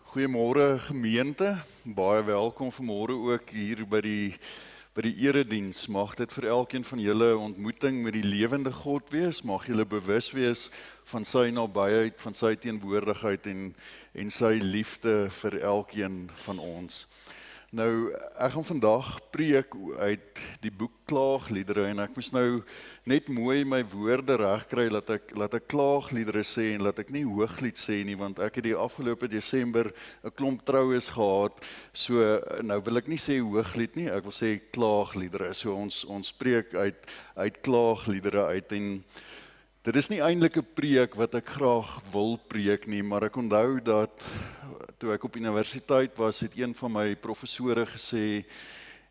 Goeiemôre gemeente, baie welkom vanmôre ook hier by die erediens. Mag dit vir elkeen van julle ontmoeting met die lewende God wees. Mag julle bewus wees van sy nabyheid, van sy teenwoordigheid en sy liefde vir elkeen van ons. Nou, ek gaan vandag preek uit die boek Klaagliedere en ek moes nou net mooi my woorde regkry laat ek klaagliedere sê en laat ek nie hooglied sê nie, want ek het die afgelope Desember 'n klomp troues gehad. So nou wil ek nie sê hooglied nie, ek wil sê klaagliedere. So ons preek uit klaagliedere uit en dit is nie eintlik 'n preek wat ek graag wil preek nie, maar ek onthou dat toe ek op universiteit was, het een van my professore gesê,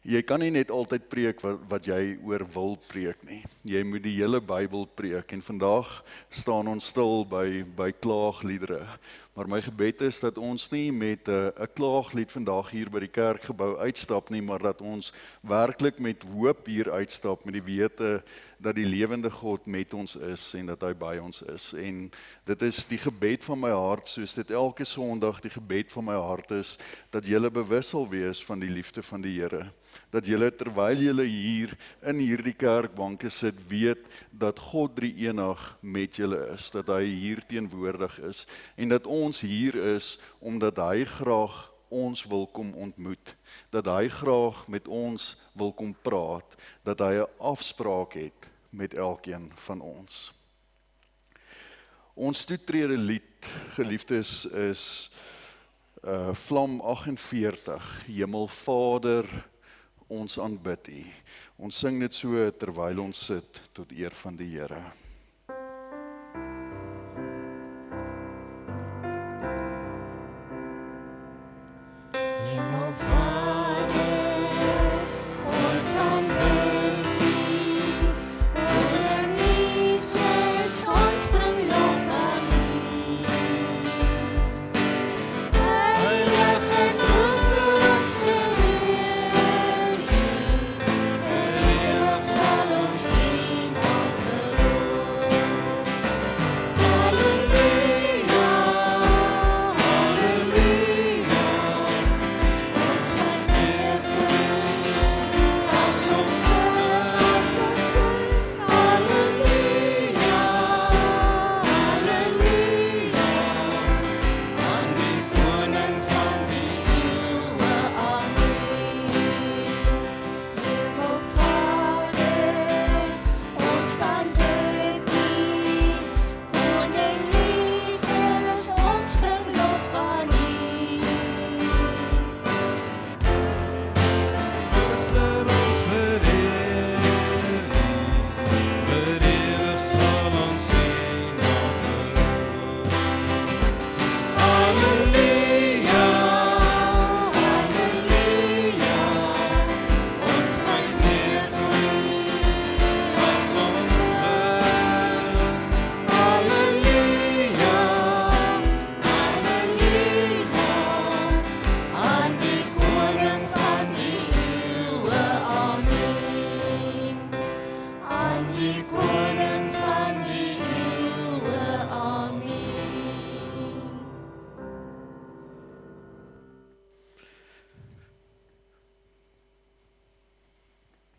jy kan nie net altyd preek wat jy oor wil preek nie. Jy moet die hele Bybel preek en vandag staan ons stil by klaagliedere. Maar my gebed is dat ons nie met 'n klaaglied vandag hier by die kerkgebou uitstap nie, maar dat ons werklik met hoop hier uitstap met die wete dat die lewende God met ons is en dat hy by ons is. En dit is die gebed van my hart, soos dit elke Sondag die gebed van my hart is, dat julle bewus sal wees van die liefde van die Here. Dat julle terwyl julle hier in hierdie kerkbanke sit, weet dat God drie-enig met julle is, dat hy hier teenwoordig is en dat ons hier is omdat hy graag ons wil kom ontmoet, dat hy graag met ons wil kom praat, dat hy 'n afspraak het met elkeen van ons. Ons toetrede lied, geliefdes, is Vlam 48, Hemelvader, ons aanbid U. Ons sing dit so terwyl ons sit tot eer van die Here.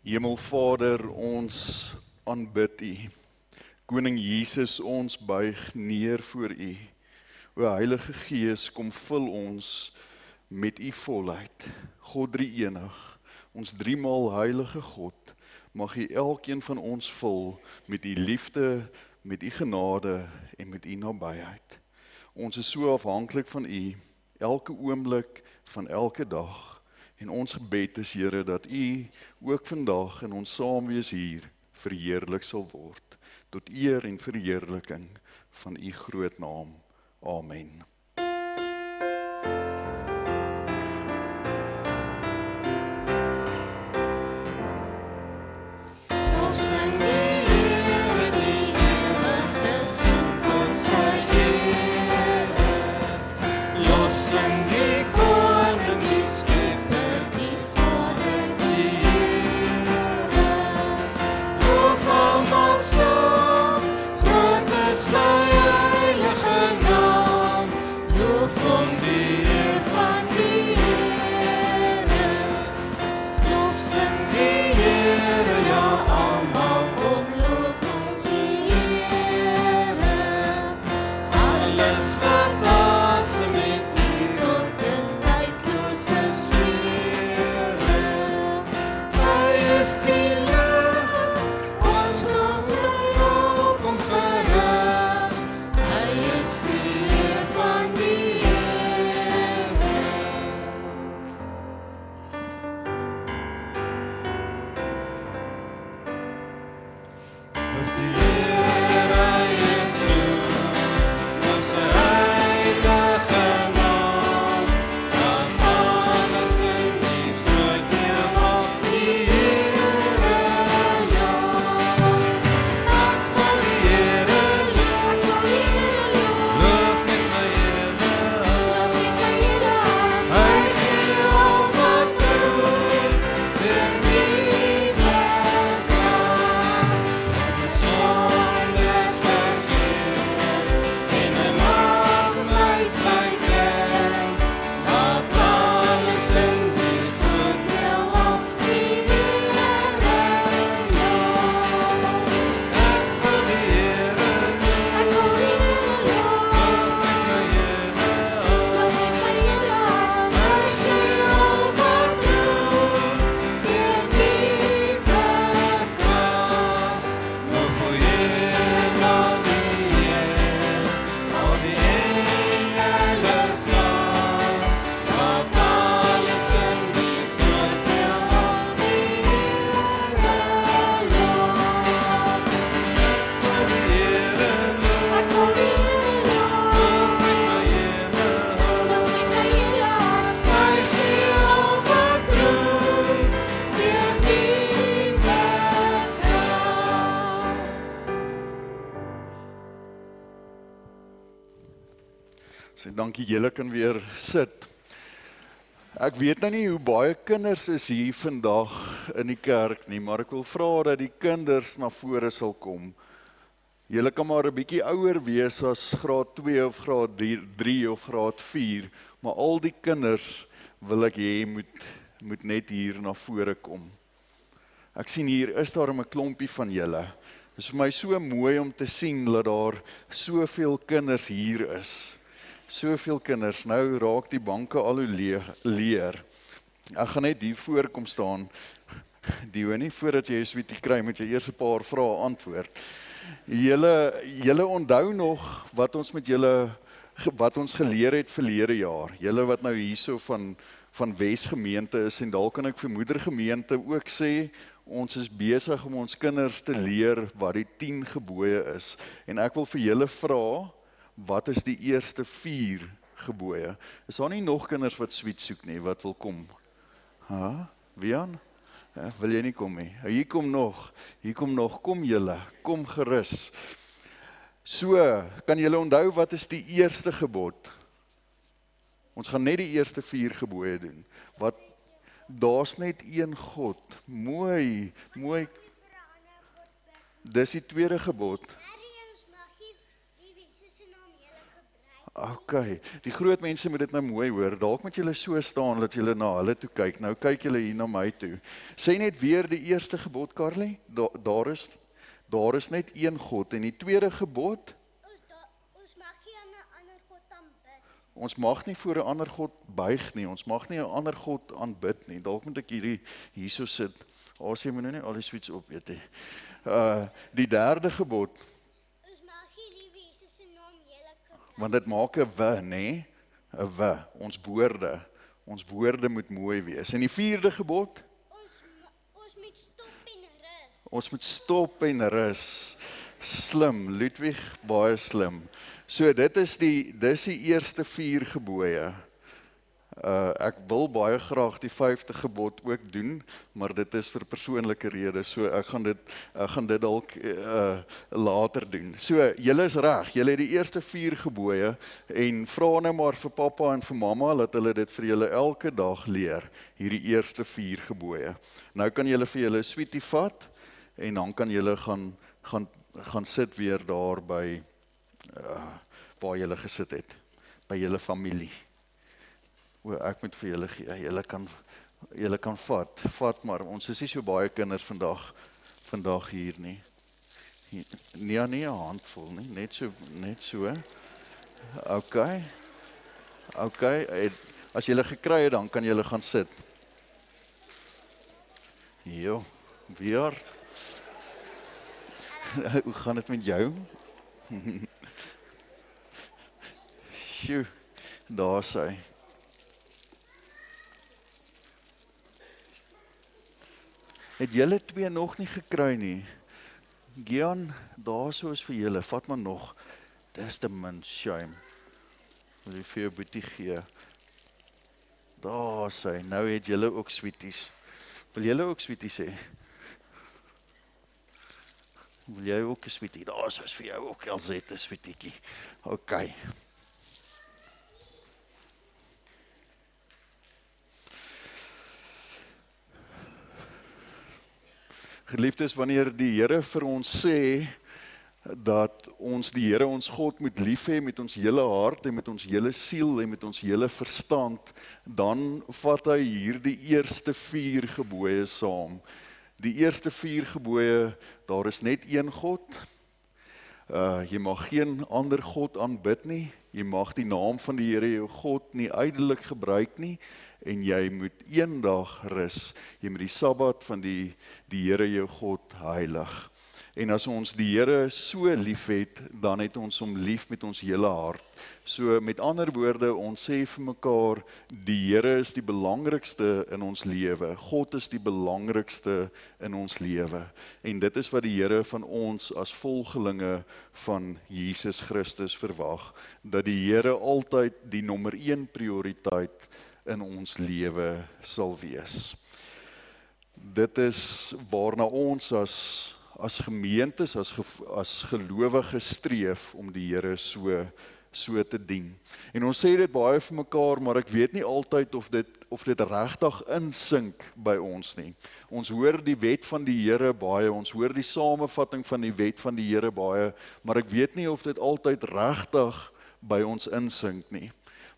Hemelvader, ons aanbid U. Koning Jesus, ons buig neer voor U. O Heilige Gees, kom vul ons met U volheid. God drie-enig, ons driemaal heilige God, mag U elkeen van ons vul met U liefde, met U genade en met U nabyheid. Ons is so afhanklik van U, elke oomblik van elke dag. En ons gebed is, Here, dat U ook vandag in ons saamwees hier verheerlik sal word, tot eer en verheerliking van U groot naam. Amen. Sy heilige naam, loof hom die So, dankie, julle kan weer sit. Ek weet nou nie hoe baie kinders is hier vandag in die kerk nie, maar ek wil vra dat die kinders na vore sal kom. Julle kan maar 'n bietjie ouer wees as graad 2 of graad 3 of graad 4, maar al die kinders wil ek hê moet net hier na vore kom. Ek sien hier is daar 'n klompie van julle. Dit is vir my so mooi om te sien dat daar soveel kinders hier is. Soveel kinders, nou raak die banke al hoe leer. Ek gaan net hier voorkom staan. Nie voordat jy 'n sweetie kry, moet jy eers 'n paar vrae antwoord. Julle onthou nog wat ons geleer het verlede jaar. Julle wat nou hierso van Wesgemeente is en dalk kan ek vir Moedergemeente ook sê, ons is besig om ons kinders te leer wat die 10 gebooie is. En ek wil vir julle vra, wat is die eerste 4 gebooie? Is daar nie nog kinders wat sweet soek nie, wat wil kom? Wian? Wil jy nie kom nie? Hier kom nog, kom julle, kom gerus. So, kan julle onthou wat is die eerste gebod? Ons gaan net die eerste 4 gebooie doen. Daar's net een God. Mooi. Dis die tweede gebod. Okay, die groot mense moet dit nou mooi hoor. Dalk moet julle so staan dat julle na hulle toe kyk. Nou kyk julle hier na my toe. Sê net weer die eerste gebod, Carly. Daar is net een God. En die tweede gebod? Ons mag nie aan 'n ander God aanbid. Ons mag nie voor 'n ander God buig nie. Ons mag nie 'n ander God aanbid nie. Dalk moet ek hierso sit. Sê my nou nie al die sweets op, weet jy. Die derde gebod. Want dit maak 'n w, nê? 'n w, ons woorde moet mooi wees. En die vierde gebod? Ons moet stop en rus. Ons moet stop en rus. Slim, Ludwig, baie slim. So dis die eerste 4 gebooie. Ek wil baie graag die 5de gebod ook doen, maar dit is vir persoonlike redes, so ek gaan dit dalk later doen. So, julle is reg, julle het die eerste 4 gebooie, en vra nou maar vir pappa en vir mamma, dat hulle dit vir julle elke dag leer, hierdie eerste 4 gebooie. Nou kan julle vir julle 'n sweetie vat, en dan kan julle gaan sit weer daar by, waar julle gesit het, by julle familie. Ek moet vir julle gee, julle kan vat maar, ons is nie so baie kinders vandag hier nie. Nie 'n handvol nie, net so. Okay, as julle gekry het, dan kan julle gaan sit. Jo, weer. Hoe gaan dit met jou? Sjoe, daar sy. Het julle 2 nog nie gekry nie? Gian, daar so is vir julle, vat maar nog. Dis te min, shame. Wil jy vir jou boetie gee? Daar sy, nou het julle ook sweeties. Wil julle ook sweeties hê? Wil jy ook 'n sweetie? Daar so is vir jou ook Elsette 'n sweetiekie. Okay. Geliefdes, wanneer die Here vir ons sê dat ons die Here ons God moet lief hê met ons hele hart en met ons hele siel en met ons hele verstand, dan vat hy hierdie eerste 4 gebooie saam. Die eerste 4 gebooie, daar is net een God. Jy mag geen ander God aanbid nie. Jy mag die naam van die Here jou God nie ydelik gebruik nie. En jy moet eendag rus. Jy moet die Sabbat van die Here jou God heilig. En as ons die Here so lief het, dan het ons hom lief met ons hele hart. So met ander woorde, ons sê vir mekaar, die Here is die belangrikste in ons lewe. God is die belangrikste in ons lewe. En dit is wat die Here van ons as volgelinge van Jesus Christus verwag, dat die Here altyd die nommer 1 prioriteit in ons lewe sal wees. Dit is waarna ons as gemeentes, as gelowiges streef om die Here so so te dien. En ons sê dit baie vir mekaar, maar ek weet nie altyd of dit regtig insink by ons nie. Ons hoor die wet van die Here baie, ons hoor die samevatting van die wet van die Here baie, maar ek weet nie of dit altyd regtig by ons insink nie.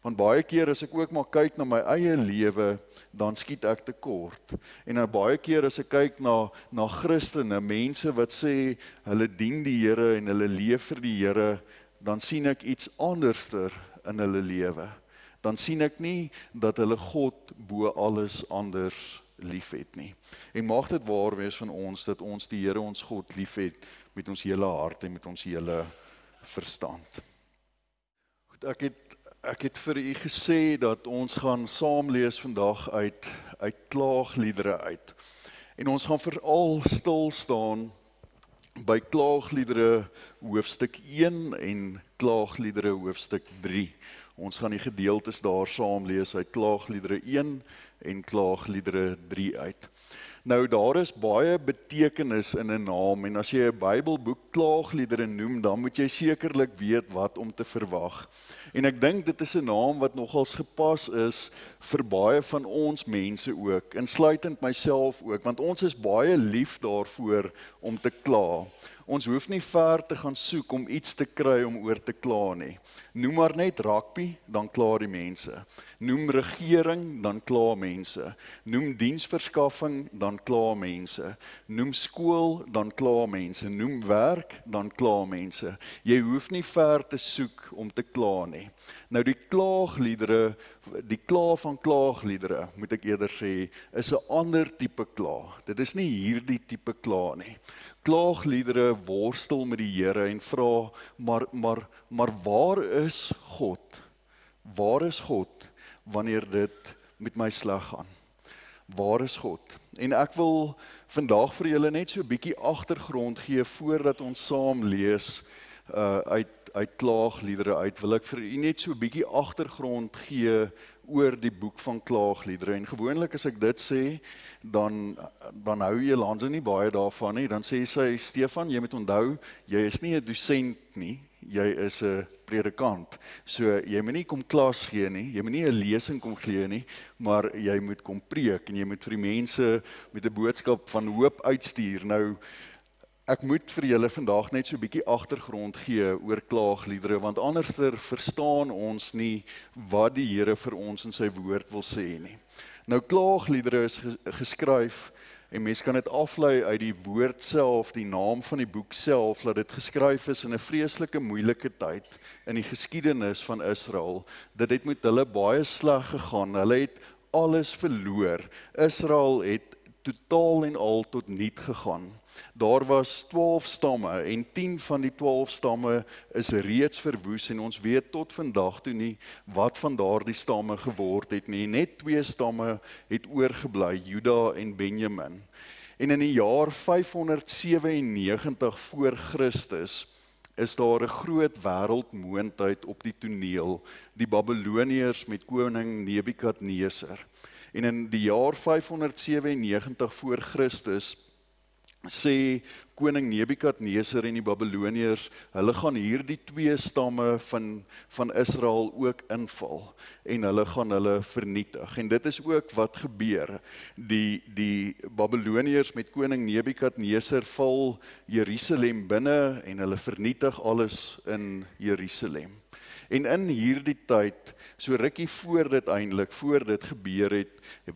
Want baie keer as ek ook maar kyk na my eie lewe, dan skiet ek tekort. En nou baie keer as ek kyk na Christene, mense wat sê hulle dien die Here en hulle leef vir die Here, dan sien ek iets anderster in hulle lewe. Dan sien ek nie dat hulle God bo alles anders liefhet nie. En mag dit waar wees van ons dat ons die Here ons God liefhet met ons hele hart en met ons hele verstand. Goed, ek het vir u gesê dat ons gaan saam lees vandag uit klaagliedere uit. En ons gaan veral stil staan by klaagliedere hoofstuk 1 en klaagliedere hoofstuk 3. Ons gaan die gedeeltes daar saam lees uit klaagliedere 1 en klaagliedere 3 uit. Nou daar is baie betekenis in 'n naam en as jy 'n Bybelboek klaagliedere noem, dan moet jy sekerlik weet wat om te verwag. En ek dink dit is 'n naam wat nogals gepas is vir baie van ons mense ook, insluitend myself ook, want ons is baie lief daarvoor om te kla. Ons hoef nie ver te gaan soek om iets te kry om oor te kla nie. Noem maar net rugby, dan kla die mense. Noem regering, dan kla mense. Noem diensverskaffing, dan kla mense. Noem skool, dan kla mense. Noem werk, dan kla mense. Jy hoef nie ver te soek om te kla nie. Nou die klaagliedere, die kla van klaagliedere, moet ek eerder sê, is 'n ander tipe kla. Dit is nie hierdie tipe kla nie. Klaagliedere worstel met die Here en vra, maar waar is God? Waar is God wanneer dit met my sleg gaan? Waar is God? En ek wil vandag vir julle net so 'n bietjie agtergrond gee voordat ons saam lees uit klaagliedere uit. Wil ek vir u net so 'n bietjie agtergrond gee oor die boek van klaagliedere. En gewoonlik as ek dit sê, dan hou Jolande nie baie daarvan nie. Dan sê sy, Stefan, jy moet onthou, jy is nie 'n dosent nie, jy is 'n predikant. So jy moet nie kom klas gee nie, jy moet nie 'n lesing kom gee nie, maar jy moet kom preek en jy moet vir die mense met 'n boodskap van hoop uitstuur. Nou, ek moet vir julle vandag net so 'n bietjie agtergrond gee oor klaagliedere, want anderster verstaan ons nie wat die Here vir ons in sy woord wil sê nie. Nou klaagliedere is geskryf, en mens kan dit aflei uit die woord self, die naam van die boek self, dat dit geskryf is in 'n vreeslike moeilike tyd in die geskiedenis van Israel. Dit het met hulle baie sleg gegaan, hulle het alles verloor. Israel het totaal en al tot niet gegaan. Daar was 12 stamme en 10 van die 12 stamme is reeds verwoes en ons weet tot vandag toe nie wat van daardie stamme geword het nie. Net 2 stamme het oorgebly, Juda en Benjamin. En in die jaar 597 voor Christus is daar 'n groot wêreldmoondheid op die toneel, die Babiloniërs met koning Nebukadneser. En in die jaar 597 voor Christus sê koning Nebukadneser en die Babiloniërs, hulle gaan hierdie 2 stamme van Israel ook inval en hulle gaan hulle vernietig. En dit is ook wat gebeur. Die Babiloniërs met koning Nebukadneser val Jerusalem binne en hulle vernietig alles in Jerusalem. En in hierdie tyd, so rukkie voor dit gebeur het,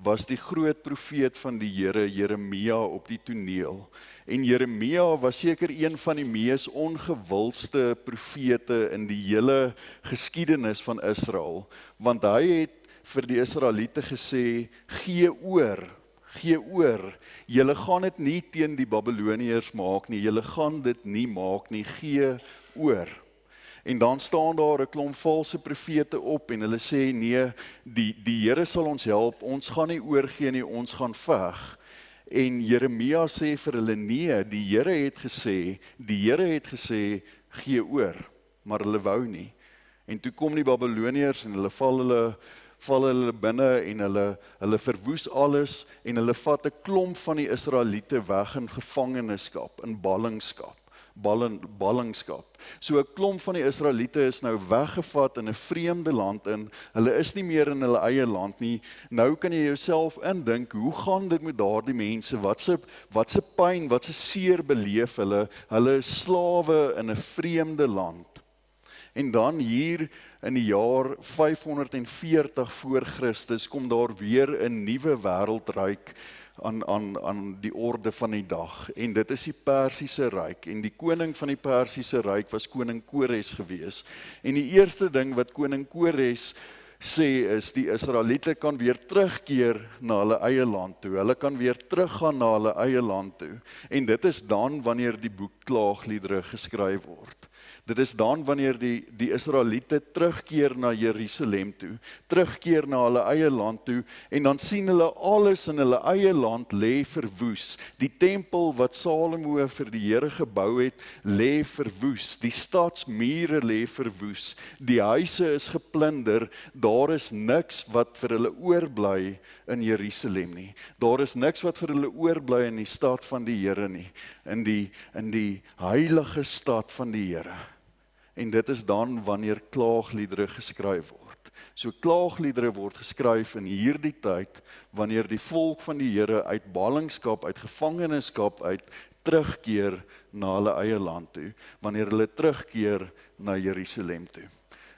was die groot profeet van die Here, Jeremia, op die toneel. En Jeremia was seker een van die mees ongewildste profete in die hele geskiedenis van Israel, want hy het vir die Israeliete gesê, gee oor, julle gaan dit nie teen die Babiloniërs maak nie, julle gaan dit nie maak nie, gee oor. En dan staan daar 'n klomp valse profete op en hulle sê nee, die Here sal ons help, ons gaan nie oorgee nie, ons gaan veg. En Jeremia sê vir hulle nee, die Here het gesê gee oor, maar hulle wou nie. En toe kom die Babiloniërs en hulle val hulle binne en hulle verwoes alles en hulle vat 'n klomp van die Israeliete weg in gevangenskap, in ballingskap. ballingskap. So 'n klomp van die Israeliete is nou weggevat in 'n vreemde land in. Hulle is nie meer in hulle eie land nie. Nou kan jy jouself indink, hoe gaan dit met daardie mense? Wat se pyn, wat se seer beleef hulle? Hulle is slawe in 'n vreemde land. En dan hier in die jaar 540 voor Christus kom daar weer 'n nuwe wêreldryk aan die orde van die dag. En dit is die Persiese ryk. En die koning van die Persiese ryk was koning Kores gewees. En die eerste ding wat koning Kores sê is, die Israeliete kan weer terugkeer na hulle eie land toe. Hulle kan weer teruggaan na hulle eie land toe. En dit is dan wanneer die boek Klaagliedere geskryf word. Dit is dan wanneer die Israeliete terugkeer na Jerusalem toe, terugkeer na hulle eie land toe, en dan sien hulle alles in hulle eie land lê verwoes. Die tempel wat Salomo vir die Here gebou het, lê verwoes. Die stadsmure lê verwoes. Die huise is geplunder. Daar is niks wat vir hulle oorbly in Jerusalem nie. Daar is niks wat vir hulle oorbly in die stad van die Here nie, in die heilige stad van die Here. En dit is dan wanneer klaagliedere geskryf word. So klaagliedere word geskryf in hierdie tyd, wanneer die volk van die Here uit ballingskap, uit gevangenskap uit terugkeer na hulle eie land toe, wanneer hulle terugkeer na Jerusalem toe.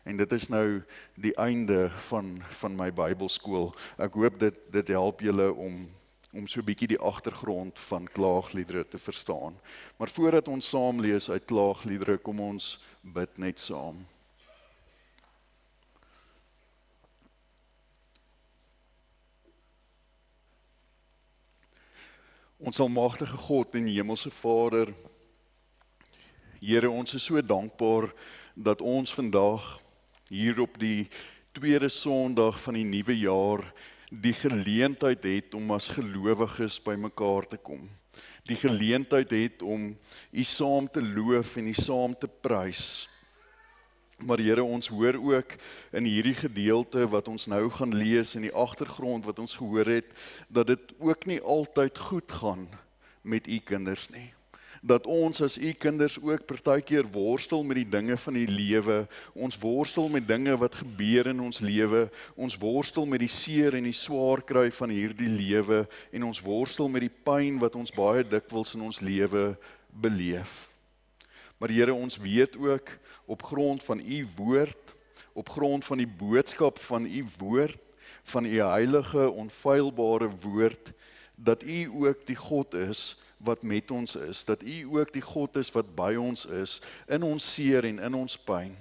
En dit is nou die einde van my Bybelskool. Ek hoop dit help julle om so 'n bietjie die agtergrond van klaagliedere te verstaan. Maar voordat ons saam lees uit klaagliedere, kom ons bid net saam. Ons almagtige God en hemelse Vader, Here, ons is so dankbaar dat ons vandag hier op die tweede Sondag van die nuwe jaar die geleentheid het om as gelowiges by mekaar te kom. Die geleentheid het om U saam te loof en U saam te prys. Maar Here, ons hoor ook in hierdie gedeelte wat ons nou gaan lees, in die agtergrond wat ons gehoor het, dat dit ook nie altyd goed gaan met U kinders nie. Dat ons as U kinders ook partykeer worstel met die dinge van die lewe. Ons worstel met dinge wat gebeur in ons lewe. Ons worstel met die seer en die swaar kry van hierdie lewe. En ons worstel met die pyn wat ons baie dikwels in ons lewe beleef. Maar Here, ons weet ook op grond van U woord, op grond van die boodskap van U woord, van U heilige, onfeilbare woord, dat U ook die God is wat met ons is, dat U ook die God is wat by ons is, in ons seer en in ons pyn.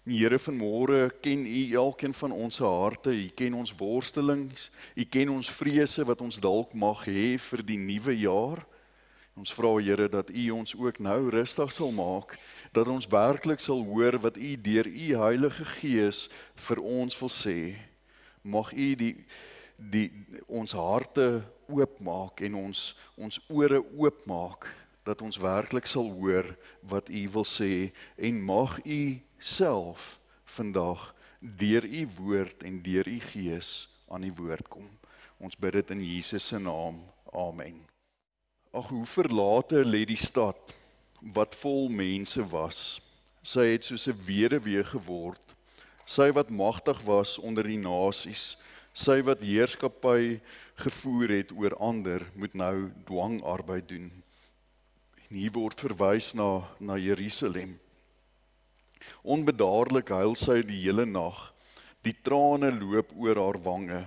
En Here, vanmôre ken U elkeen van ons harte, U ken ons worstelings, U ken ons vrese wat ons dalk mag hê vir die nuwe jaar. Ons vra, Here, dat U ons ook nou rustig sal maak, dat ons werklik sal hoor wat U deur U Heilige Gees vir ons wil sê. Mag U ons harte oopmaak en ons ore oopmaak, dat ons werklik sal hoor wat U wil sê, en mag U self vandag deur U woord en deur U Gees aan die woord kom. Ons bid dit in Jesus se naam. Amen. Ag, hoe verlate lê die stad wat vol mense was. Sy het soos 'n weduwee geword. Sy wat magtig was onder die nasies, sy wat heerskappy gevoer het oor ander, moet nou dwangarbeid doen. En hier word verwys na Jerusalem. Onbedaarlik huil sy die hele nag. Die trane loop oor haar wange.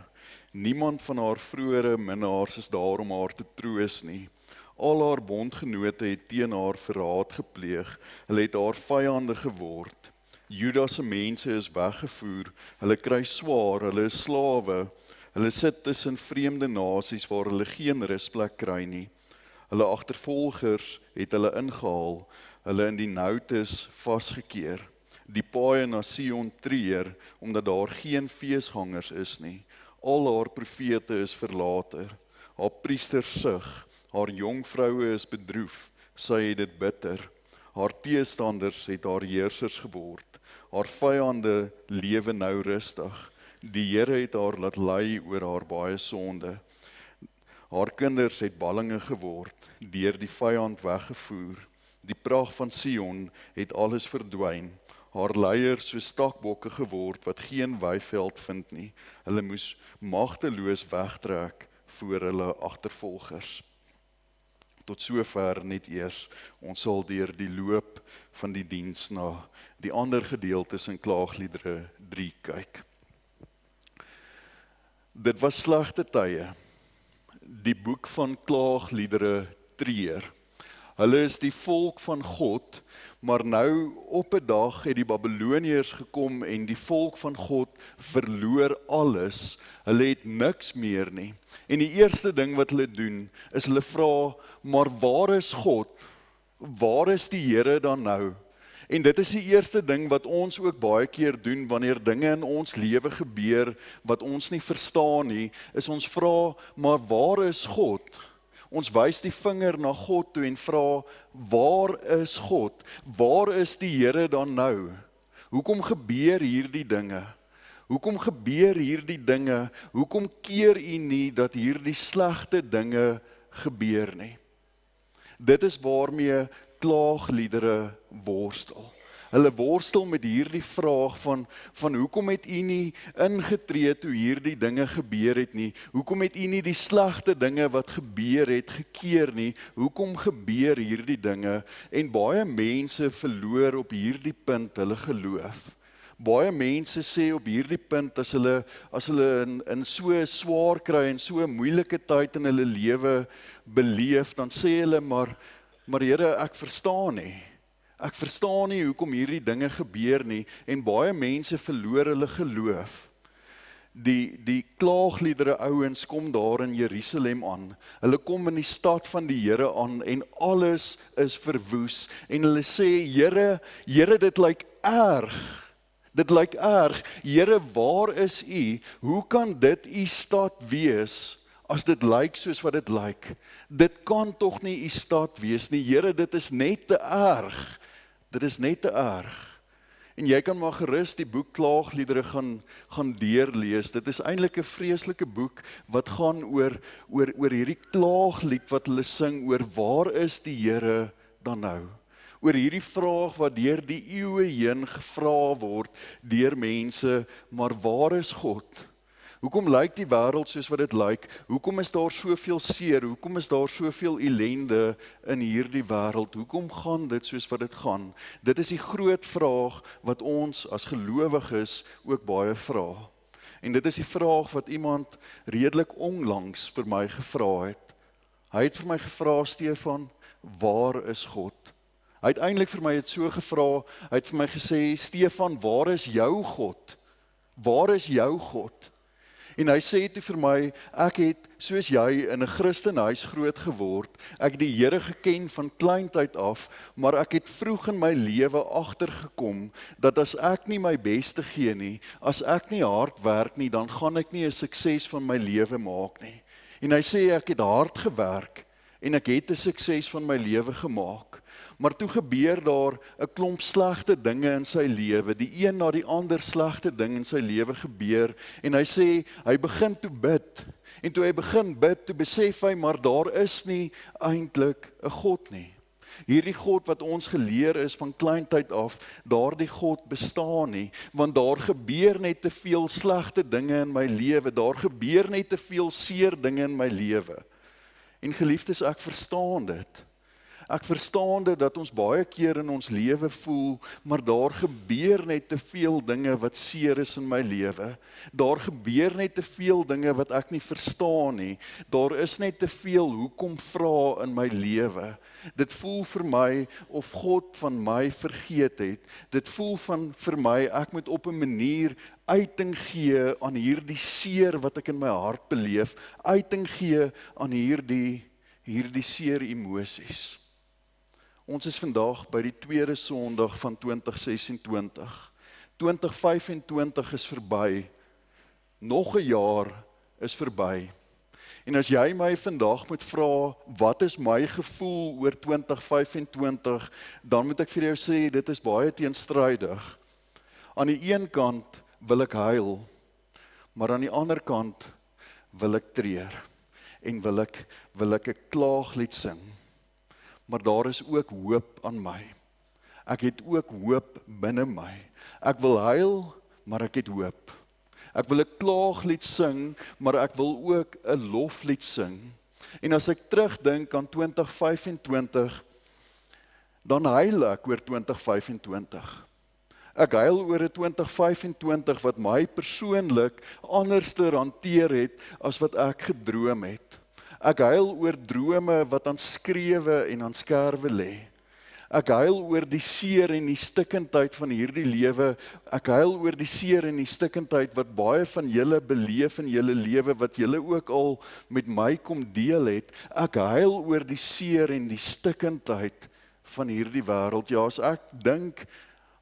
Niemand van haar vroeëre minnaars is daar om haar te troos nie. Al haar bondgenote het teen haar verraad gepleeg. Hulle het haar vyande geword. Judas se mense is weggevoer. Hulle kry swaar, hulle is slawe. Hulle sit tussen vreemde nasies waar hulle geen rusplek kry nie. Hulle agtervolgers het hulle ingehaal, hulle in die noutes vasgekeer. Die paaie na Sion treur, omdat daar geen feesgangers is nie. Al haar profete is verlate. Haar priesters sug, haar jong vroue is bedroef, sy het dit bitter. Haar teestanders het haar heersers geword. Haar vyande lewe nou rustig. Die Here het haar laat lei oor haar baie sonde. Haar kinders het ballinge geword, deur die vyand weggevoer. Die pragt van Sion het alles verdwyn. Haar leiers so stakbokke geword wat geen weiveld vind nie. Hulle moes magteloos wegtrek voor hulle agtervolgers. Tot sover net eers, ons sal deur die loop van die diens na die ander gedeeltes in Klaagliedere 3 kyk. Dit was slegte tye. Die boek van Klaagliedere treur. Hulle is die volk van God, maar nou op 'n dag het die Babiloniërs gekom en die volk van God verloor alles. Hulle het niks meer nie. En die eerste ding wat hulle doen, is hulle vra, maar waar is God? Waar is die Here dan nou? En dit is die eerste ding wat ons ook baie keer doen, wanneer dinge in ons lewe gebeur, wat ons nie verstaan nie, is ons vra, maar waar is God? Ons wys die vinger na God toe en vra, waar is God? Waar is die Here dan nou? Hoekom gebeur hierdie dinge? Hoekom gebeur hierdie dinge? Hoekom keer U nie dat hierdie slegte dinge gebeur nie? Dit is waarmee klaagliedere worstel. Hulle worstel met hierdie vraag van hoekom het U nie ingetree toe hierdie dinge gebeur het nie? Hoekom het U nie die slegte dinge wat gebeur het gekeer nie? Hoekom gebeur hierdie dinge? En baie mense verloor op hierdie punt hulle geloof. Baie mense sê op hierdie punt, as hulle in so swaar kry en so 'n moeilike tyd in hulle lewe beleef, dan sê hulle, maar Here, ek verstaan nie. Ek verstaan nie hoekom hierdie dinge gebeur nie, en baie mense verloor hulle geloof. Die klaagliedere ouens kom daar in Jerusalem aan. Hulle kom in die stad van die Here aan en alles is verwoes. En hulle sê, Here, dit lyk erg. Dit lyk erg. Here, waar is U? Hoe kan dit U stad wees as dit lyk soos wat dit lyk? Dit kan tog nie U stad wees nie. Here, dit is net te erg. Dit is net te erg. En jy kan maar gerus die boek Klaagliedere gaan deurlees. Dit is eintlik 'n vreeslike boek wat gaan oor hierdie klaaglied wat hulle sing oor waar is die Here dan nou? Oor hierdie vraag wat deur die eeue heen gevra word deur mense, maar waar is God? Hoekom lyk die wêreld soos wat dit lyk? Hoekom is daar soveel seer? Hoekom is daar soveel ellende in hierdie wêreld? Hoekom gaan dit soos wat dit gaan? Dit is die groot vraag wat ons as gelowiges ook baie vra. En dit is die vraag wat iemand redelik onlangs vir my gevra het. Hy het vir my gevra, Stefan, waar is God? Hy het eintlik vir my so gevra, hy het vir my gesê, Stefan, waar is jou God? Waar is jou God? En hy sê toe vir my, ek het, soos jy, in 'n Christenhuis groot geword, ek het die Here geken van kleintyd af, maar ek het vroeg in my lewe agtergekom, dat as ek nie my beste gee nie, as ek nie hard werk nie, dan gaan ek nie 'n sukses van my lewe maak nie. En hy sê, ek het hard gewerk, en ek het 'n sukses van my lewe gemaak. Maar toe gebeur daar 'n klomp slegte dinge in sy lewe, die een na die ander slegte ding in sy lewe gebeur, en hy sê, hy begin toe bid, en toe hy begin bid, toe besef hy, maar daar is nie eintlik 'n God nie. Hierdie God wat ons geleer is van kleintyd af, daardie God bestaan nie, want daar gebeur net te veel slegte dinge in my lewe, daar gebeur net te veel seer dinge in my lewe. En geliefdes, ek verstaan dit. Ek verstaan dit dat ons baie keer in ons lewe voel, maar daar gebeur net te veel dinge wat seer is in my lewe. Daar gebeur net te veel dinge wat ek nie verstaan nie. Daar is net te veel hoekom vra in my lewe. Dit voel vir my of God van my vergeet het. Dit voel vir my, ek moet op 'n manier uiting gee aan hierdie seer wat ek in my hart beleef, uiting gee aan hierdie seer emosies. Ons is vandag by die tweede Sondag van 2026. 2025 is verby. Nog 'n jaar is verby. En as jy my vandag moet vra, wat is my gevoel oor 2025, dan moet ek vir jou sê, dit is baie teenstrydig. Aan die een kant wil ek huil, maar aan die ander kant wil ek treur en wil ek 'n klaaglied sing. maar daar is ook hoop aan my. Ek het ook hoop binne my. Ek wil huil, maar ek het hoop. Ek wil 'n klaaglied sing, maar ek wil ook 'n loflied sing. En as ek terugdink aan 2025, dan huil ek oor 2025. Ek huil oor 'n 2025 wat my persoonlik anders te hanteer het as wat ek gedroom het. Ek huil oor drome wat aan skrewe en aan skerwe lê. Ek huil oor die seer en die stikkindheid van hierdie lewe. Ek huil oor die seer en die stikkindheid wat baie van julle beleef in julle lewe, wat julle ook al met my kom deel het. Ek huil oor die seer en die stikkindheid van hierdie wêreld. Ja, as ek dink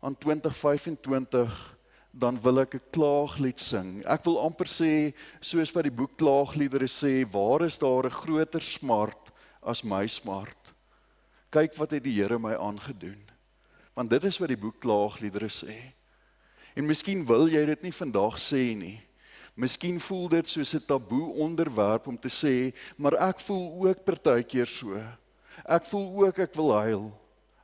aan 2025, dan wil ek 'n klaaglied sing. Ek wil amper sê, soos wat die boek Klaagliedere sê, waar is daar 'n groter smart as my smart? Kyk wat het die Here my aangedoen. Want dit is wat die boek Klaagliedere sê. En miskien wil jy dit nie vandag sê nie. Miskien voel dit soos 'n taboe onderwerp om te sê, maar ek voel ook partykeer so. Ek voel ook ek wil huil.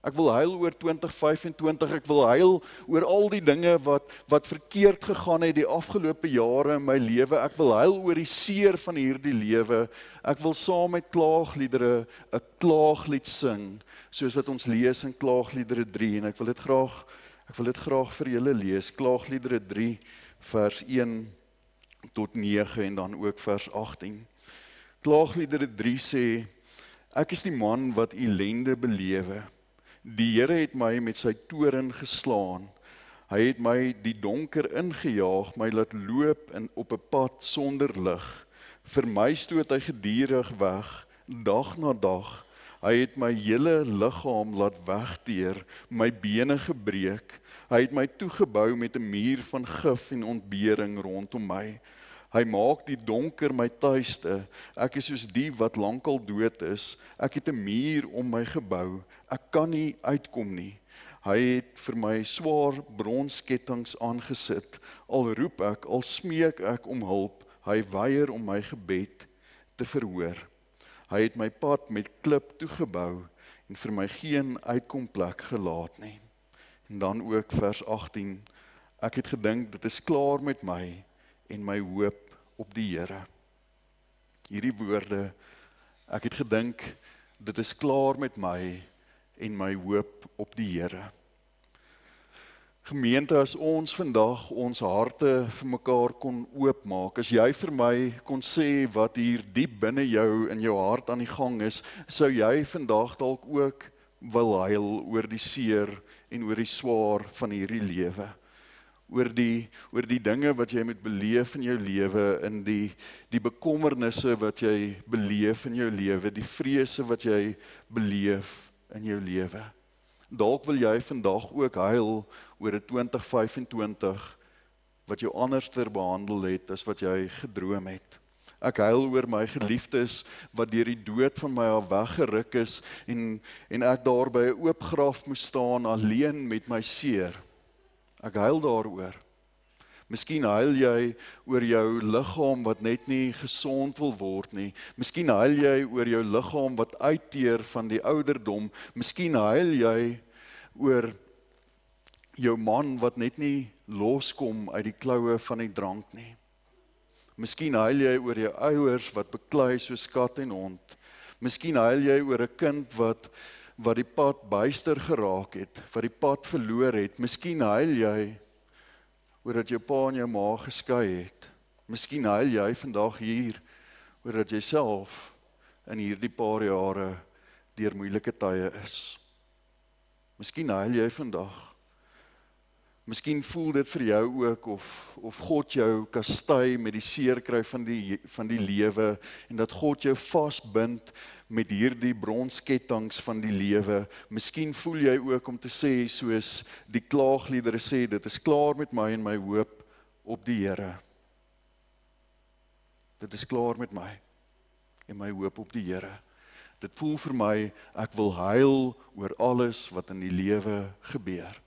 Ek wil huil oor 2025, ek wil huil oor al die dinge wat verkeerd gegaan het die afgelope jare in my lewe. Ek wil huil oor die seer van hierdie lewe. Ek wil saam met Klaagliedere 'n klaaglied sing, soos wat ons lees in Klaagliedere 3 en ek wil dit graag vir julle lees. Klaagliedere 3 vers 1 tot 9 en dan ook vers 18. Klaagliedere 3 sê: Ek is die man wat ellende belewe. Die Here het my met sy toorn geslaan. Hy het my die donker ingejaag, my laat loop op 'n pad sonder lig. Vir my stoot hy gedurig weg, dag na dag. Hy het my hele liggaam laat wegteer, my bene gebreek. Hy het my toegebou met 'n muur van gif en ontbering rondom my. Hy maak die donker my tuiste. Ek is soos die wat lankal dood is. Ek het 'n muur om my gebou. Ek kan nie uitkom nie. Hy het vir my swaar bronskettinge aangesit. Al roep ek, al smeek ek om hulp. Hy weier om my gebed te verhoor. Hy het my pad met klip toegebou en vir my geen uitkomplek gelaat nie. En dan ook vers 18. Ek het gedink dit is klaar met my en my hoop op die Here. Hierdie woorde, ek het gedink dit is klaar met my en my hoop op die Here. Gemeente, as ons vandag ons harte vir mekaar kon oopmaak, as jy vir my kon sê wat hier diep binne jou in jou hart aan die gang is, sou jy vandag dalk ook wil huil oor die seer en oor die swaar van hierdie lewe. Oor die dinge wat jy moet beleef in jou lewe, in die bekommernisse wat jy beleef in jou lewe, die vrese wat jy beleef in jou lewe. Dalk wil jy vandag ook huil oor 'n 2025 wat jou anderster behandel het as wat jy gedroom het. Ek huil oor my geliefdes wat deur die dood van my af weggeruk is en ek daar by 'n oop graf moes staan alleen met my seer. Ek huil daaroor. Miskien huil jy oor jou liggaam wat net nie gesond wil word nie. Miskien huil jy oor jou liggaam wat uitteer van die ouderdom. Miskien huil jy oor jou man wat net nie loskom uit die kloue van die drank nie. Miskien huil jy oor jou ouers wat beklei soos kat en hond. Miskien huil jy oor 'n kind wat die pad byster geraak het, wat die pad verloor het. Miskien huil jy oor dat jou pa en jou ma geskei het. Miskien huil jy vandag hier oor dat jy self in hierdie paar jare deur moeilike tye is. Miskien huil jy vandag. Miskien voel dit vir jou ook of God jou kastei met die seerkry van die lewe en dat God jou vasbind met hierdie bronskettinge van die lewe. Miskien voel jy ook om te sê soos die Klaagliedere sê, dit is klaar met my en my hoop op die Here. Dit is klaar met my en my hoop op die Here. Dit voel vir my, ek wil huil oor alles wat in die lewe gebeur.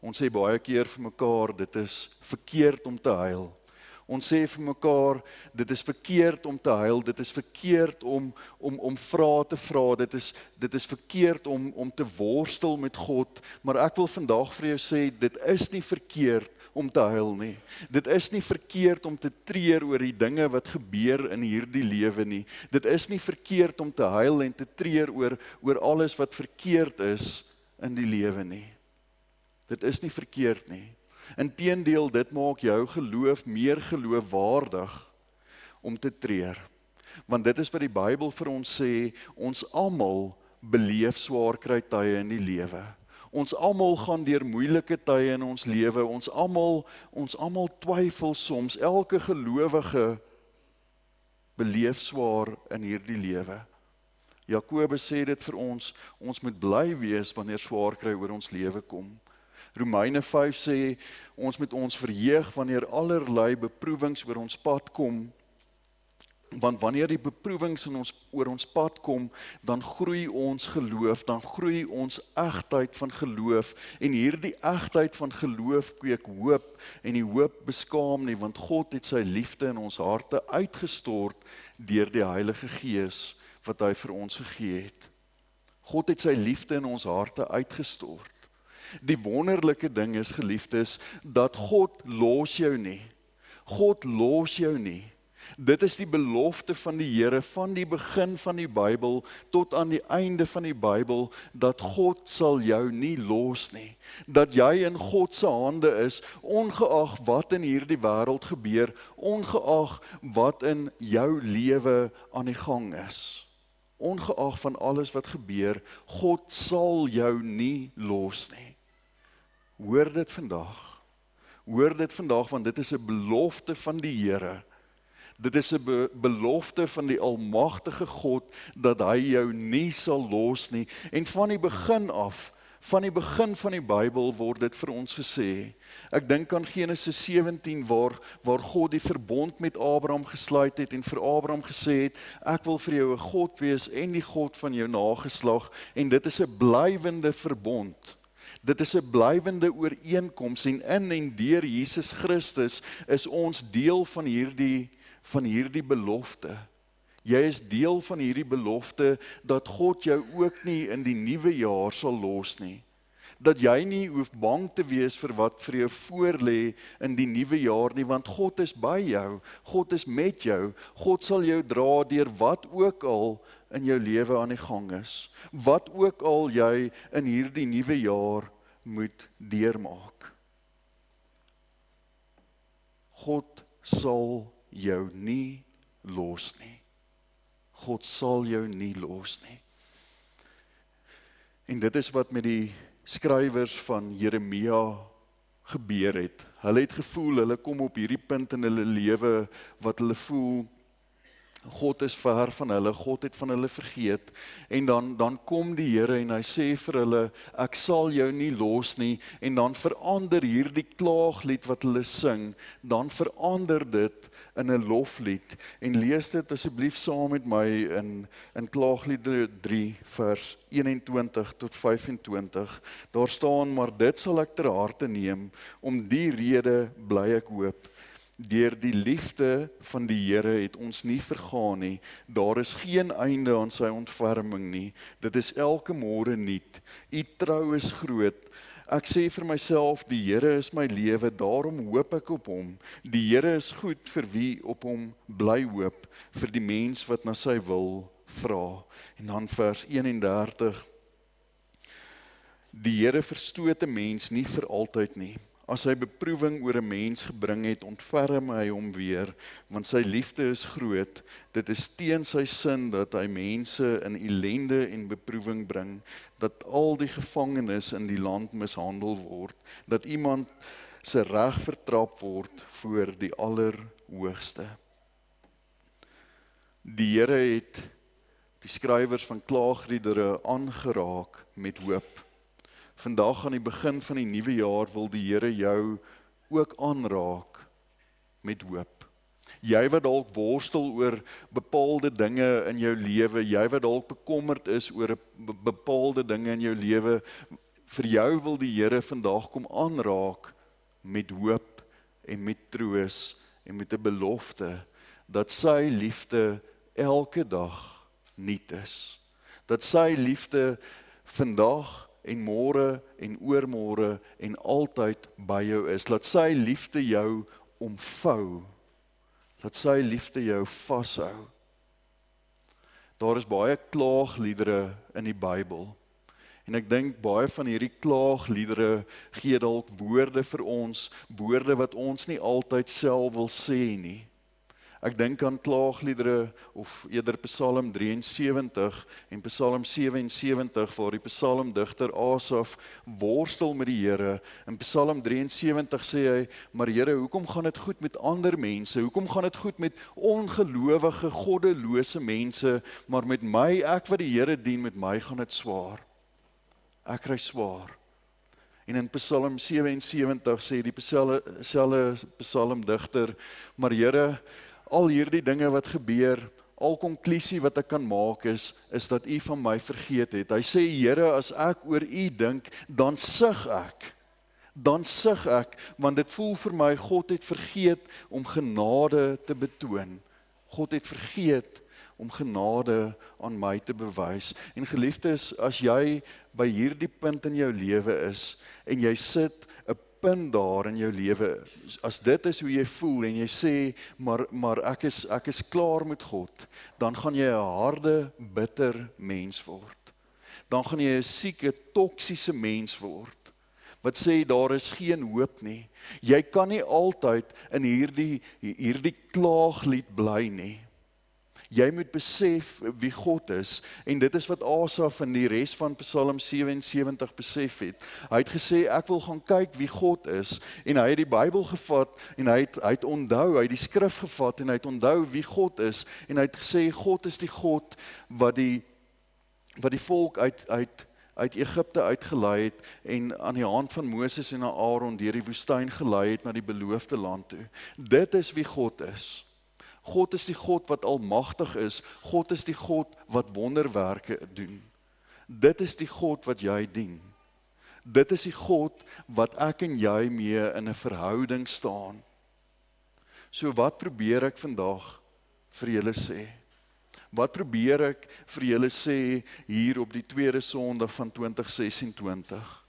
Ons sê baie keer vir mekaar, dit is verkeerd om te huil. Ons sê vir mekaar, dit is verkeerd om te huil, dit is verkeerd om vrae te vra, dit is verkeerd om te worstel met God, maar ek wil vandag vir jou sê, dit is nie verkeerd om te huil nie. Dit is nie verkeerd om te treur oor die dinge wat gebeur in hierdie lewe nie. Dit is nie verkeerd om te huil en te treur oor alles wat verkeerd is in die lewe nie. Dit is nie verkeerd nie. Inteendeel, dit maak jou geloof meer geloofwaardig om te treur. Want dit is wat die Bybel vir ons sê, ons almal beleef swaar kry tye in die lewe. Ons almal gaan deur moeilike tye in ons lewe, ons almal twyfel soms, elke gelowige beleef swaar in hierdie lewe. Jakobus sê dit vir ons moet bly wees wanneer swaar kry oor ons lewe kom. Romeine 5 sê, ons moet ons verheug wanneer allerlei beproewings oor ons pad kom, want wanneer die beproewings oor ons pad kom, dan groei ons geloof, dan groei ons egtheid van geloof, en hierdie egtheid van geloof kweek hoop, en die hoop beskaam nie, want God het sy liefde in ons harte uitgestort deur die Heilige Gees, wat hy vir ons gegee het. God het sy liefde in ons harte uitgestort. Die wonderlike ding is, geliefdes, dat God los jou nie. God los jou nie. Dit is die belofte van die Here, van die begin van die Bybel, tot aan die einde van die Bybel, dat God sal jou nie los nie. Dat jy in God se hande is, ongeag wat in hierdie wêreld gebeur, ongeag wat in jou lewe aan die gang is. Ongeag van alles wat gebeur, God sal jou nie los nie. Hoor dit vandag, want dit is 'n belofte van die Here. Dit is 'n belofte van die almagtige God, dat hy jou nie sal los nie. En van die begin af, van die begin van die Bybel word dit vir ons gesê. Ek dink aan Genesis 17 waar God die verbond met Abraham gesluit het en vir Abraham gesê het, ek wil vir jou 'n God wees en die God van jou nageslag, en dit is 'n blywende verbond. Dit is 'n blywende ooreenkoms, en in en deur Jesus Christus is ons deel van hierdie belofte. Jy is deel van hierdie belofte dat God jou ook nie in die nuwe jaar sal los nie. Dat jy nie hoef bang te wees vir wat vir jou voorlê in die nuwe jaar nie, want God is by jou, God is met jou, God sal jou dra deur wat ook al in jou lewe aan die gang is. Wat ook al jy in hierdie nuwe jaar moet deurmaak. God sal jou nie los nie. God sal jou nie los nie. En dit is wat met die skrywers van Jeremia gebeur het. Hulle het gevoel, hulle kom op hierdie punt in hulle lewe, wat hulle voel, God is ver van hulle, God het van hulle vergeet, en dan kom die Here en hy sê vir hulle, ek sal jou nie los nie, en dan verander hierdie klaaglied wat hulle sing, dan verander dit in 'n loflied, en lees dit asseblief saam met my in Klaagliedere 3 vers 21 tot 25, daar staan, maar dit sal ek ter harte neem, om die rede bly ek hoop. Deur die liefde van die Here het ons nie vergaan nie, daar is geen einde aan sy ontferming nie, dit is elke môre nuut, u trou is groot, ek sê vir myself, die Here is my lewe, daarom hoop ek op hom, die Here is goed vir wie op hom bly hoop, vir die mens wat na sy wil vra. En dan vers 31, die Here verstoot 'n mens nie vir altyd nie. As hy beproewing oor 'n mens gebring het, ontferm hy hom weer, want sy liefde is groot. Dit is teen sy sin dat hy mense in ellende en beproewing bring, dat al die gevangenes in die land mishandel word, dat iemand se reg vertrap word voor die Allerhoogste. Die Here het die skrywers van klaagliedere aangeraak met hoop. Vandag aan die begin van die nuwe jaar wil die Here jou ook aanraak met hoop. Jy wat dalk worstel oor bepaalde dinge in jou lewe, jy wat dalk bekommerd is oor bepaalde dinge in jou lewe, vir jou wil die Here vandag kom aanraak met hoop en met troos en met 'n belofte dat sy liefde elke dag nuut is. Dat sy liefde vandag en môre en oormôre en altyd by jou is. Laat sy liefde jou omvou. Laat sy liefde jou vashou. Daar is baie klaagliedere in die Bybel. En ek dink baie van hierdie klaagliedere gee dalk woorde vir ons, woorde wat ons nie altyd self wil sê nie. Ek dink aan klaagliedere, of eerder Psalm 73 en Psalm 77, waar die psalmdigter Asaf worstel met die Here. In Psalm 73 sê hy, maar Here, hoekom gaan dit goed met ander mense? Hoekom gaan dit goed met ongelowige, goddelose mense, maar met my, ek wat die Here dien, met my gaan dit swaar. Ek kry swaar. En in Psalm 77 sê die selfde psalmdigter, maar Here, al hierdie dinge wat gebeur, al konklusie wat ek kan maak is dat U van my vergeet het. Hy sê, Here, as ek oor U dink, dan sug ek. Dan sug ek, want dit voel vir my, God het vergeet om genade te betoon. God het vergeet om genade aan my te bewys. En geliefdes, as jy by hierdie punt in jou lewe is, en jy sit 'n punt daar in jou lewe, as dit is hoe jy voel, en jy sê, maar ek is klaar met God, dan gaan jy 'n harde, bitter mens word. Dan gaan jy 'n sieke, toksiese mens word, wat sê, daar is geen hoop nie. Jy kan nie altyd in hierdie klaaglied bly nie. Jy moet besef wie God is, en dit is wat Asaf en die res van Psalm 77 besef het. Hy het gesê, ek wil gaan kyk wie God is, en hy het die Bybel gevat, en hy het onthou, hy het die skrif gevat, en hy het onthou wie God is, en hy het gesê, God is die God wat die volk uit Egipte uitgelei het, en aan die hand van Moses en Aaron deur die woestyn gelei het na die beloofde land toe. Dit is wie God is. God is die God wat almagtig is. God is die God wat wonderwerke doen. Dit is die God wat jy dien. Dit is die God wat ek en jy mee in 'n verhouding staan. So wat probeer ek vandag vir julle sê? Wat probeer ek vir julle sê hier op die tweede Sondag van 2026?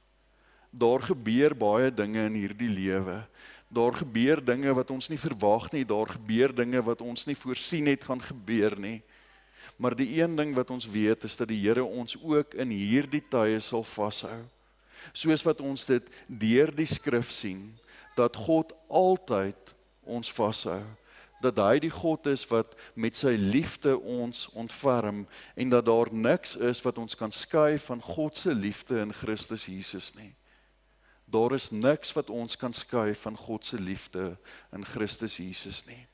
Daar gebeur baie dinge in hierdie lewe. Daar gebeur dinge wat ons nie verwag nie, daar gebeur dinge wat ons nie voorsien het gaan gebeur nie. Maar die een ding wat ons weet is dat die Here ons ook in hierdie tye sal vashou. Soos wat ons dit deur die skrif sien, dat God altyd ons vashou. Dat hy die God is wat met sy liefde ons ontferm, en dat daar niks is wat ons kan skei van God se liefde in Christus Jesus nie. Daar is niks wat ons kan skei van God se liefde in Christus Jesus nie.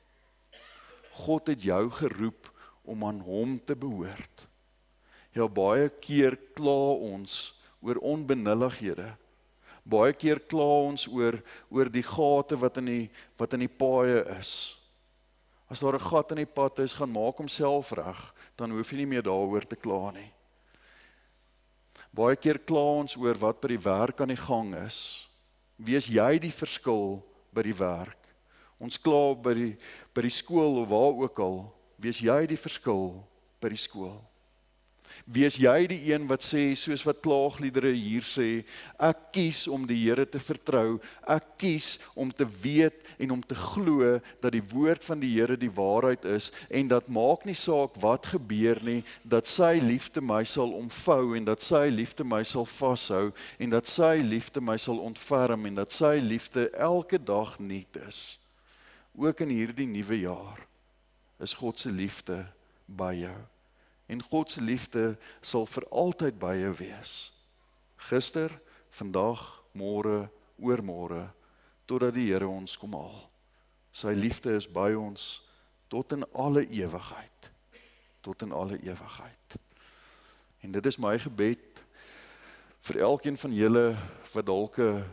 God het jou geroep om aan hom te behoort. Ja, baie keer kla ons oor onbenullighede. Baie keer kla ons oor die gate wat in die paaie is. As daar 'n gat in die pad is, gaan maak homself reg, dan hoef jy nie meer daaroor te kla nie. Baie keer kla ons oor wat by die werk aan die gang is. Wees jy die verskil by die werk? Ons kla by die skool of waar ook al. Wees jy die verskil by die skool? Wees jy die een wat sê, soos wat klaagliedere hier sê, ek kies om die Here te vertrou, ek kies om te weet en om te glo dat die woord van die Here die waarheid is, en dat maak nie saak wat gebeur nie, dat sy liefde my sal omvou, en dat sy liefde my sal vashou, en dat sy liefde my sal ontferm, en dat sy liefde elke dag nuut is. Ook in hierdie nuwe jaar is God se liefde by jou. En God se liefde sal vir altyd by jou wees. Gister, vandag, môre, oormôre, totdat die Here ons kom haal. Sy liefde is by ons tot in alle ewigheid. Tot in alle ewigheid. En dit is my gebed vir elkeen van julle wat dalk 'n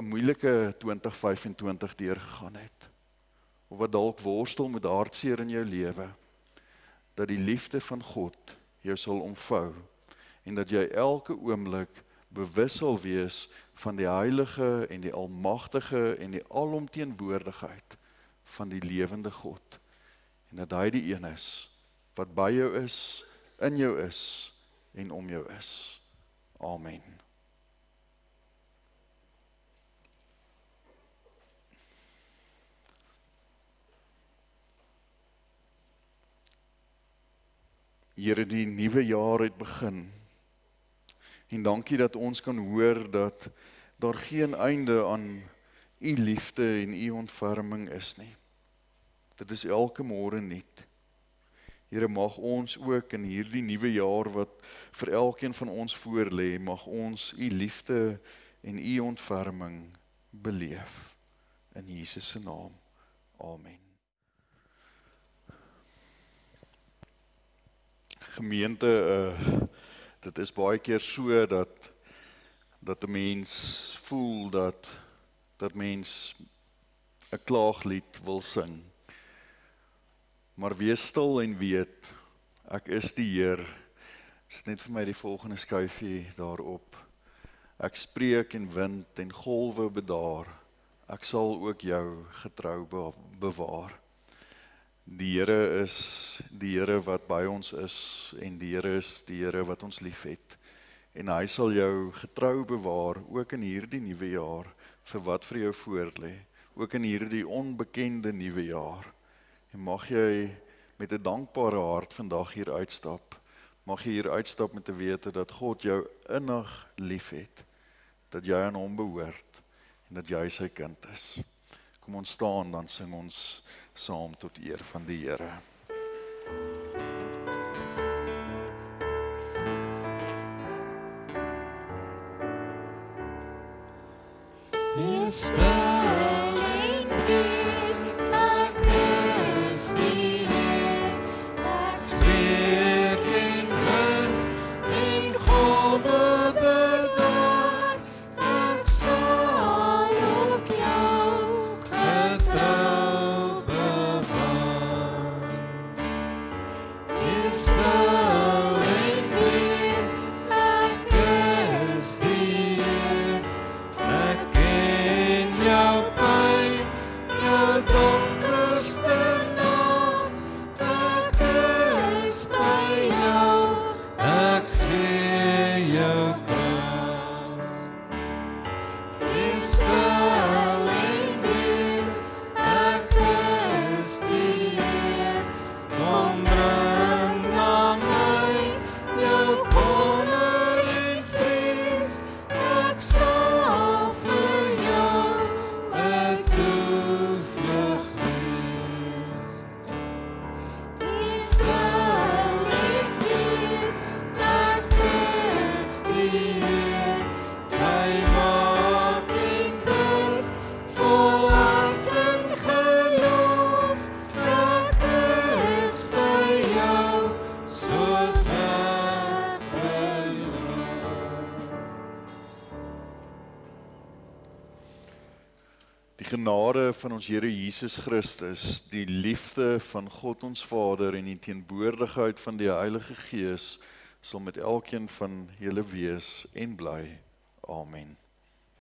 moeilike 2025 deurgegaan het. Of wat dalk worstel met hartseer in jou lewe. Dat die liefde van God jou sal omvou, en dat jy elke oomblik bewus sal wees van die heilige en die almagtige en die alomteenwoordigheid van die lewende God. En dat hy die een is, wat by jou is, in jou is, en om jou is. Amen. Here, die nuwe jaar het begin. En dankie dat ons kan hoor dat daar geen einde aan u liefde en u ontferming is nie. Dit is elke môre nuut. Here, mag ons ook in hierdie nuwe jaar wat vir elkeen van ons voorlê, mag ons u liefde en u ontferming beleef. In Jesus se naam. Amen. Gemeente, dit is baie keer so dat 'n mens voel dat mens 'n klaaglied wil sing. Maar wees stil en weet, ek is die Heer. Sit net vir my die volgende skuifie daarop. Ek spreek en wind en golwe bedaar. Ek sal ook jou getrou bewaar. Die Here is die Here wat by ons is en die Here is die Here wat ons liefhet. En hy sal jou getrou bewaar, ook in hierdie nuwe jaar, vir wat vir jou voorlê, ook in hierdie onbekende nuwe jaar. En mag jy met 'n dankbare hart vandag hier uitstap. Mag jy hier uitstap met te wete dat God jou innig liefhet, dat jy aan hom behoort en dat jy sy kind is. Kom ons staan, dan sing ons saam tot eer van die Here. Wees stil en weet, ek is die Heer. Ek spreek en wind en golwe bedaar. Ek sal ook jou getrou bewaar. Wees stil en weet, ek is die Heer. Ek ken jou pyn, jou donkerste nag. Ek is by jou, ek gee jou krag. Wees stil en weet, ek is die Heer. Kom bring na my jou kommer en vrees. Ek sal vir jou 'n toevlug wees. Wees stil en weet, ek is die Heer. Jy maak en bid, volhard in geloof. Ek is by jou, soos ek beloof. Die genade van ons Here Jesus Christus, die liefde van God ons Vader en die teenwoordigheid van die Heilige Gees sal met elkeen van julle wees en bly. Amen.